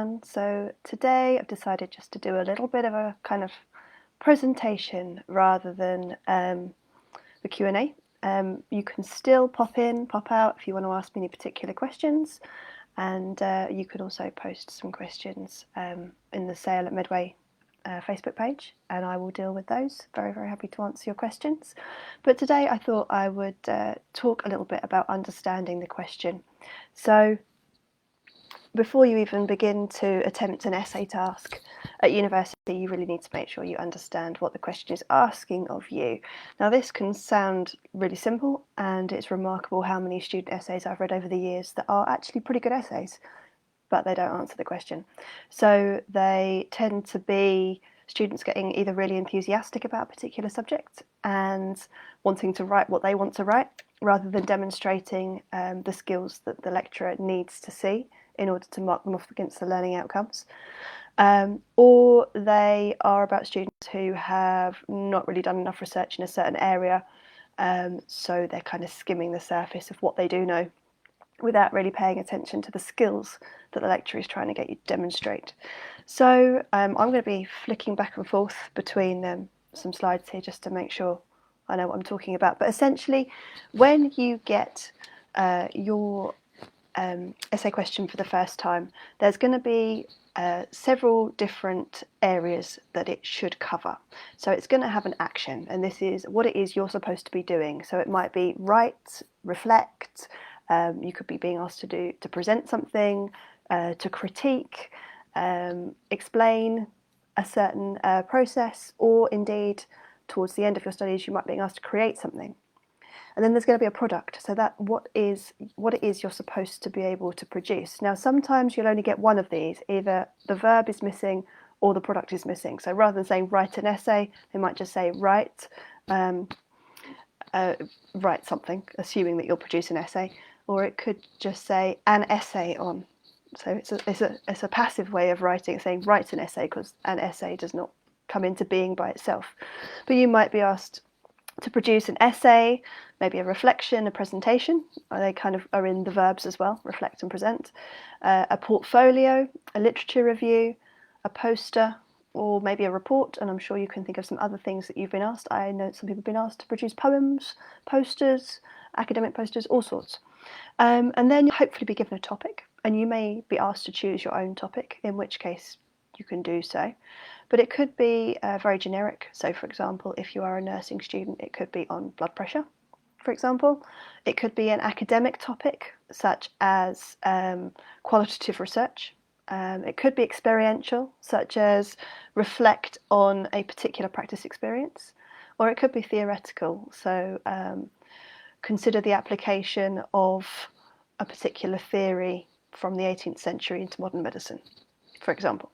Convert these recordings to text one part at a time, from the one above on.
everyone. So today I've decided just to do a little bit of a kind of presentation rather than the Q&A. You can still pop in, pop out if you want to ask me any particular questions, and you can also post some questions in the Sail at Medway Facebook page, and I will deal with those. Very, very happy to answer your questions. But today I thought I would talk a little bit about understanding the question. So before you even begin to attempt an essay task at university, you really need to make sure you understand what the question is asking of you. Now, this can sound really simple, and it's remarkable how many student essays I've read over the years that are actually pretty good essays, but they don't answer the question. So they tend to be students getting either really enthusiastic about a particular subject and wanting to write what they want to write, rather than demonstrating the skills that the lecturer needs to see in order to mark them off against the learning outcomes. Or they are about students who have not really done enough research in a certain area, so they're kind of skimming the surface of what they do know without really paying attention to the skills that the lecturer is trying to get you to demonstrate. So I'm going to be flicking back and forth between some slides here just to make sure I know what I'm talking about. But essentially, when you get your essay question for the first time, there's going to be several different areas that it should cover. So it's going to have an action, and this is what it is you're supposed to be doing. So it might be write, reflect, you could be being asked to present something, to critique, explain a certain process, or indeed towards the end of your studies you might be asked to create something. And then there's going to be a product, so that what it is you're supposed to be able to produce. Now, sometimes you'll only get one of these, either the verb is missing or the product is missing. So rather than saying write an essay, they might just say write something, assuming that you'll produce an essay, or it could just say an essay on. So it's a passive way of writing, saying write an essay, because an essay does not come into being by itself. But you might be asked to produce an essay, maybe a reflection, a presentation. They kind of are in the verbs as well, reflect and present. A portfolio, a literature review, a poster, or maybe a report. And I'm sure you can think of some other things that you've been asked. I know some people have been asked to produce poems, posters, academic posters, all sorts. And then you'll hopefully be given a topic, and you may be asked to choose your own topic, in which case you can do so. But it could be very generic. So, for example, if you are a nursing student, it could be on blood pressure, for example. It could be an academic topic, such as qualitative research. It could be experiential, such as reflect on a particular practice experience. Or it could be theoretical, so consider the application of a particular theory from the 18th century into modern medicine, for example.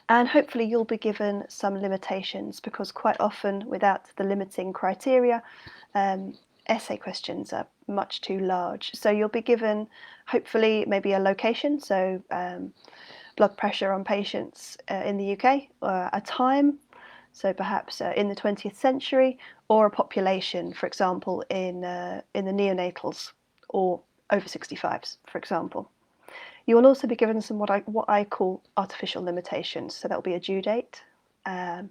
And hopefully you'll be given some limitations, because quite often without the limiting criteria, essay questions are much too large. So you'll be given hopefully maybe a location, so blood pressure on patients in the UK, a time, so perhaps in the 20th century, or a population, for example, in the neonatals or over 65s, for example. You will also be given some what I call artificial limitations. So that will be a due date, a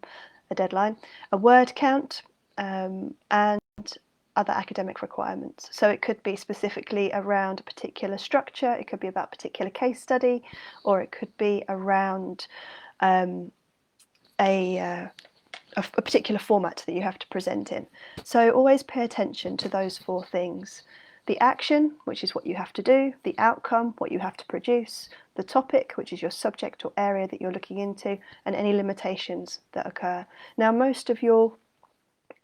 deadline, a word count, and other academic requirements. So it could be specifically around a particular structure, it could be about a particular case study, or it could be around a particular format that you have to present in. So always pay attention to those four things. The action, which is what you have to do, the outcome, what you have to produce, the topic, which is your subject or area that you're looking into, and any limitations that occur. Now, most of your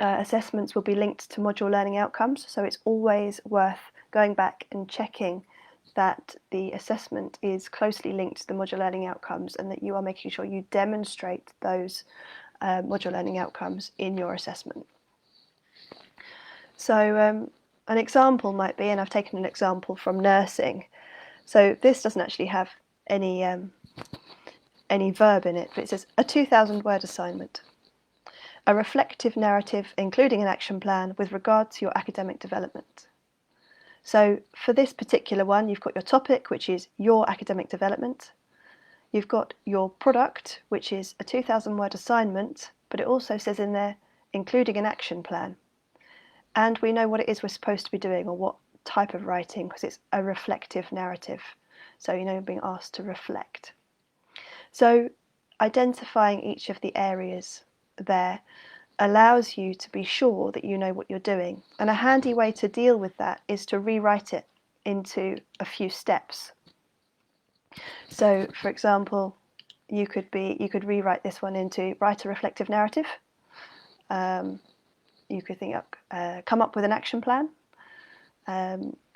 assessments will be linked to module learning outcomes, so it's always worth going back and checking that the assessment is closely linked to the module learning outcomes, and that you are making sure you demonstrate those module learning outcomes in your assessment. So an example might be, and I've taken an example from nursing, so this doesn't actually have any verb in it, but it says a 2,000 word assignment. A reflective narrative including an action plan with regard to your academic development. So for this particular one, you've got your topic, which is your academic development. you've got your product, which is a 2,000 word assignment, but it also says in there, including an action plan. And we know what it is we're supposed to be doing, or what type of writing, because it's a reflective narrative. So you're being asked to reflect. So identifying each of the areas there allows you to be sure that you know what you're doing. And a handy way to deal with that is to rewrite it into a few steps. So, for example, you could rewrite this one into write a reflective narrative. You could think come up with an action plan.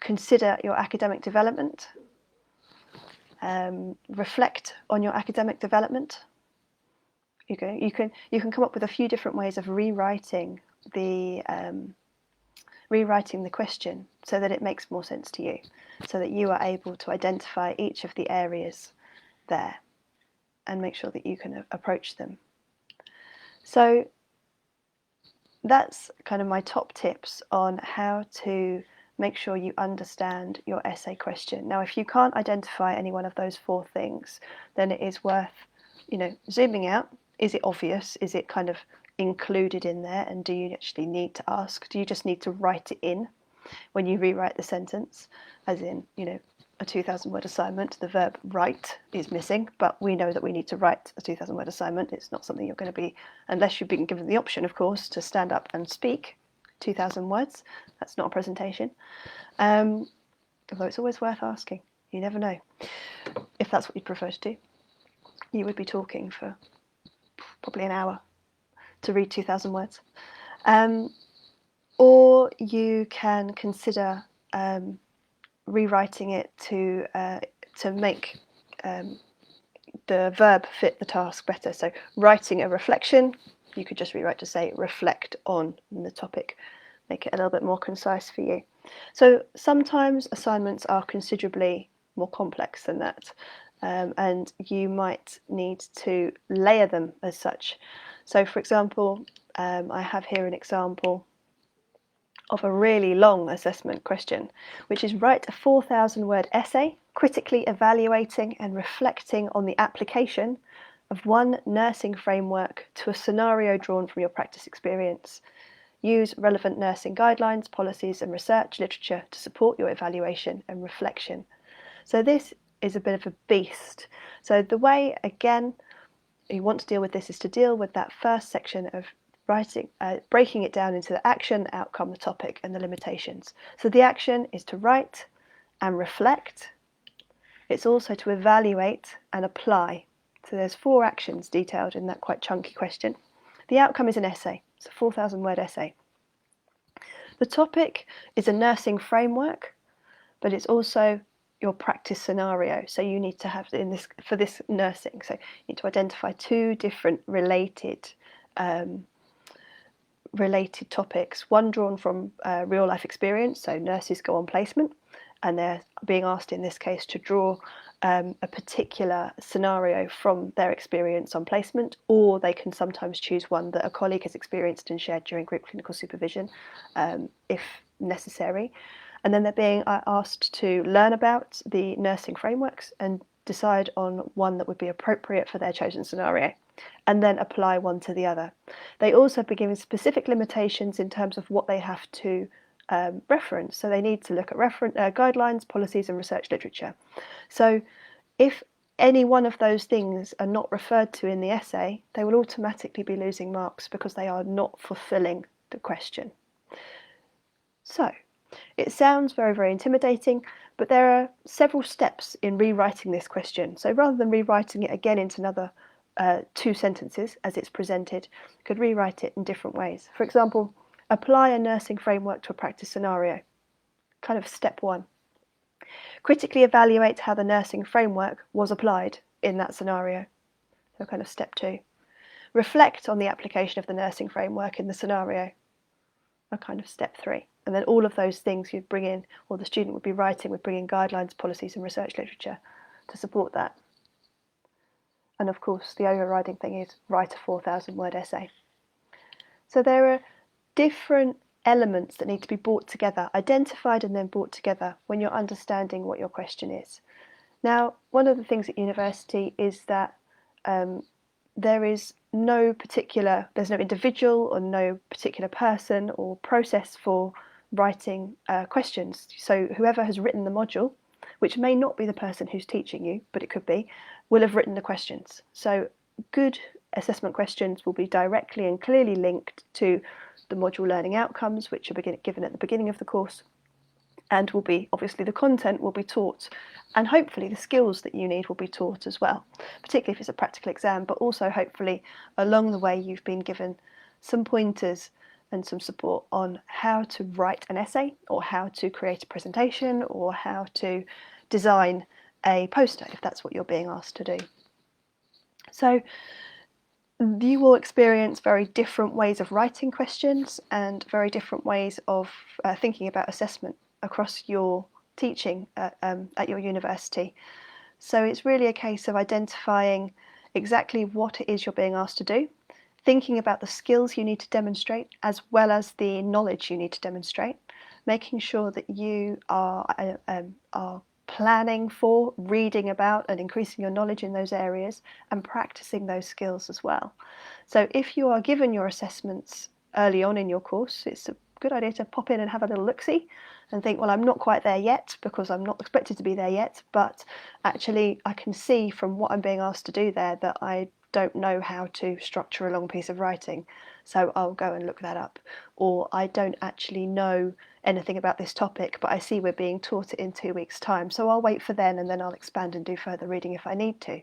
Consider your academic development. Reflect on your academic development. You can come up with a few different ways of rewriting the question so that it makes more sense to you, so that you are able to identify each of the areas there and make sure that you can approach them. So that's kind of my top tips on how to make sure you understand your essay question. Now, if you can't identify any one of those 4 things, then it is worth, zooming out. Is it obvious? Is it kind of included in there? And do you actually need to ask? Do you just need to write it in when you rewrite the sentence? As in, a 2,000 word assignment, the verb write is missing, but we know that we need to write a 2,000 word assignment. It's not something you're going to be, unless you've been given the option, of course, to stand up and speak 2,000 words. That's not a presentation. Although it's always worth asking. You never know. If that's what you'd prefer to do, you would be talking for probably an hour to read 2,000 words. Or you can consider rewriting it to make the verb fit the task better. So writing a reflection, you could just rewrite to say reflect on the topic, make it a little bit more concise for you. So sometimes assignments are considerably more complex than that, and you might need to layer them as such. So for example, I have here an example of a really long assessment question, which is write a 4,000 word essay critically evaluating and reflecting on the application of one nursing framework to a scenario drawn from your practice experience. Use relevant nursing guidelines, policies and research literature to support your evaluation and reflection. So this is a bit of a beast. So the way, again, you want to deal with this is to deal with that first section of writing, breaking it down into the action, the outcome, the topic and the limitations. So the action is to write and reflect. It's also to evaluate and apply. So there's 4 actions detailed in that quite chunky question. The outcome is an essay. It's a 4,000 word essay. The topic is a nursing framework, but it's also your practice scenario. So you need to have for this nursing. So you need to identify 2 different related topics, one drawn from real life experience, so nurses go on placement and they're being asked in this case to draw a particular scenario from their experience on placement, or they can sometimes choose one that a colleague has experienced and shared during group clinical supervision if necessary. And then they're being asked to learn about the nursing frameworks and decide on one that would be appropriate for their chosen scenario, and then apply one to the other. They also be given specific limitations in terms of what they have to reference. So they need to look at guidelines, policies and research literature. So if any one of those things are not referred to in the essay, they will automatically be losing marks because they are not fulfilling the question. So it sounds very, very intimidating, but there are several steps in rewriting this question. So rather than rewriting it again into another 2 sentences as it's presented, you could rewrite it in different ways. For example, apply a nursing framework to a practice scenario. Kind of step 1. Critically evaluate how the nursing framework was applied in that scenario. So kind of step 2. Reflect on the application of the nursing framework in the scenario. A kind of step 3. And then all of those things you'd bring in, or the student would be writing, would bring in guidelines, policies and research literature to support that. And of course, the overriding thing is write a 4,000 word essay. So there are different elements that need to be brought together, identified and then brought together when you're understanding what your question is. Now, one of the things at university is that there's no individual or no particular person or process for writing questions. So whoever has written the module, which may not be the person who's teaching you, but it could be, will have written the questions. So good assessment questions will be directly and clearly linked to the module learning outcomes, which are given at the beginning of the course, and will be, obviously the content will be taught, and hopefully the skills that you need will be taught as well, particularly if it's a practical exam, but also hopefully along the way you've been given some pointers and some support on how to write an essay, or how to create a presentation, or how to design a poster if that's what you're being asked to do. So you will experience very different ways of writing questions and very different ways of thinking about assessment across your teaching at your university. So it's really a case of identifying exactly what it is you're being asked to do, thinking about the skills you need to demonstrate as well as the knowledge you need to demonstrate, making sure that you are planning for, reading about and increasing your knowledge in those areas, and practicing those skills as well. So if you are given your assessments early on in your course, it's a good idea to pop in and have a little look-see and think, well, I'm not quite there yet because I'm not expected to be there yet, but actually I can see from what I'm being asked to do there that I don't know how to structure a long piece of writing, so I'll go and look that up. Or I don't actually know anything about this topic, but I see we're being taught it in 2 weeks' time, so I'll wait for then and then I'll expand and do further reading if I need to.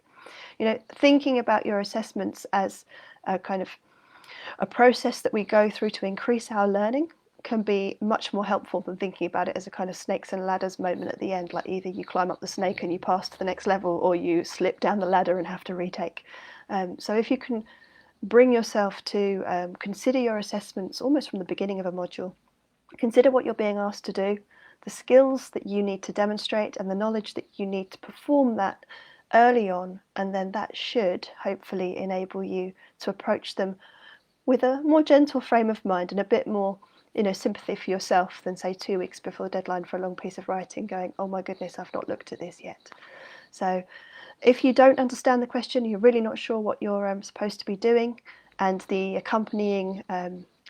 You know, thinking about your assessments as a kind of a process that we go through to increase our learning can be much more helpful than thinking about it as a kind of snakes and ladders moment at the end, like either you climb up the snake and you pass to the next level, or you slip down the ladder and have to retake. So if you can bring yourself to consider your assessments almost from the beginning of a module, consider what you're being asked to do, the skills that you need to demonstrate and the knowledge that you need to perform that early on, and then that should hopefully enable you to approach them with a more gentle frame of mind and a bit more, sympathy for yourself than, say, 2 weeks before the deadline for a long piece of writing going, oh my goodness, I've not looked at this yet. So if you don't understand the question, you're really not sure what you're supposed to be doing, and the accompanying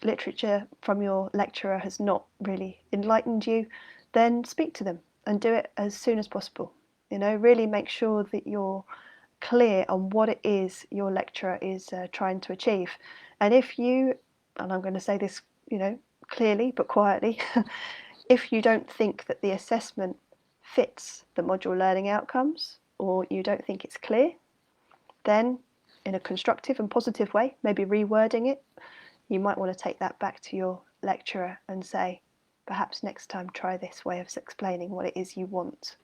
literature from your lecturer has not really enlightened you, then speak to them and do it as soon as possible. Really make sure that you're clear on what it is your lecturer is trying to achieve. And if you, and I'm going to say this, clearly but quietly, if you don't think that the assessment fits the module learning outcomes, or you don't think it's clear, then in a constructive and positive way, maybe rewording it, you might want to take that back to your lecturer and say, perhaps next time try this way of explaining what it is you want,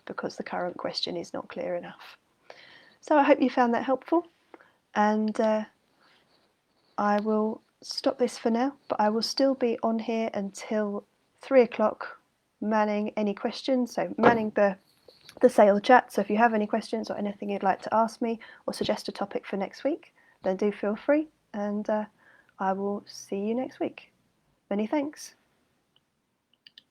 because the current question is not clear enough. So I hope you found that helpful, and I will stop this for now, but I will still be on here until 3 o'clock manning any questions, so manning the SAIL chat. So if you have any questions or anything you'd like to ask me or suggest a topic for next week, then do feel free, and I will see you next week. Many thanks.